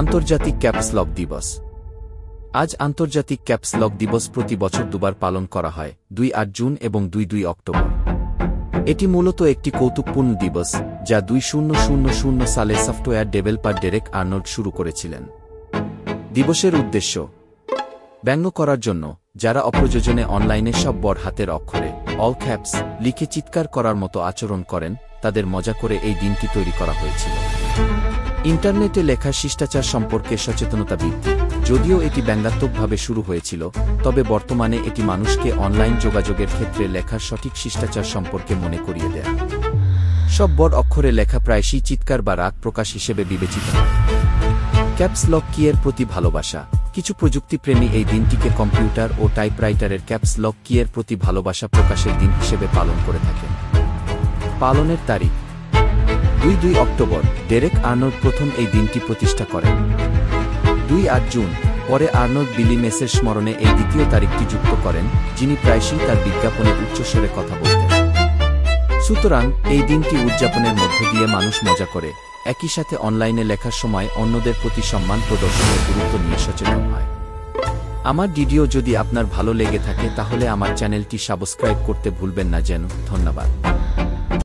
আন্তর্জাতিক caps lock দিবস। আজ আন্তর্জাতিক ক্যাপস লক দিবস প্রতি বছর দুবার পালন করা হয়, ২-৮ জুন এবং ২-২ অক্টোবর। এটি মূলত একটি কৌতুকপূর্ণ দিবস যা ২০০০ সালে সফটওয়্যার ডেভেলপার ডেরেক আর্নল্ড শুরু করেছিলেন। দিবসের উদ্দেশ্য ব্যঙ্গ করার জন্য যারা অপ্রয়োজনে অনলাইনে সব বড় হাতের অক্ষরে অল ক্যাপস লিখে চিৎকার করার মতো আচরণ করেন, তাদের মজা করে এই দিনটি তৈরি করা হয়েছিল। ইন্টারনেটে লেখা শিষ্টাচার সম্পর্কে সচেতনতা বৃদ্ধি। যদিও এটি ব্যঙ্গাত্মকভাবে শুরু হয়েছিল, তবে বর্তমানে এটি মানুষকে অনলাইন যোগাযোগের ক্ষেত্রে লেখার সঠিক শিষ্টাচার সম্পর্কে মনে করিয়ে দেয়। সব বড় অক্ষরে লেখা প্রায়শই চিৎকার বা রাগ প্রকাশ হিসেবে বিবেচিত হয়। ক্যাপস লক কি এর প্রতি ভালোবাসা। কিছু প্রযুক্তিপ্রেমী এই দিনটিকে কম্পিউটার ও টাইপরাইটারের ক্যাপস লক কি এর প্রতি ভালোবাসা প্রকাশের দিন হিসেবে পালন করে থাকেন। পালনের তারিখ ২-২ অক্টোবর। ডেরেক আর্নল্ড প্রথম এই দিনটি প্রতিষ্ঠা করেন। ২-৮ জুন। পরে আর্নল্ড বিলি মেসের স্মরণে এই দ্বিতীয় তারিখটি যুক্ত করেন, যিনি প্রায়শই তার বিজ্ঞাপনে উচ্চস্বরে কথা বলতেন। সুতরাং এই দিনটি উদযাপনের মধ্য দিয়ে মানুষ মজা করে, একই সাথে অনলাইনে লেখার সময় অন্যদের প্রতি সম্মান প্রদর্শনের গুরুত্ব নিয়ে সচেতন হয়। আমার ভিডিও যদি আপনার ভালো লেগে থাকে তাহলে আমার চ্যানেলটি সাবস্ক্রাইব করতে ভুলবেন না যেন। ধন্যবাদ।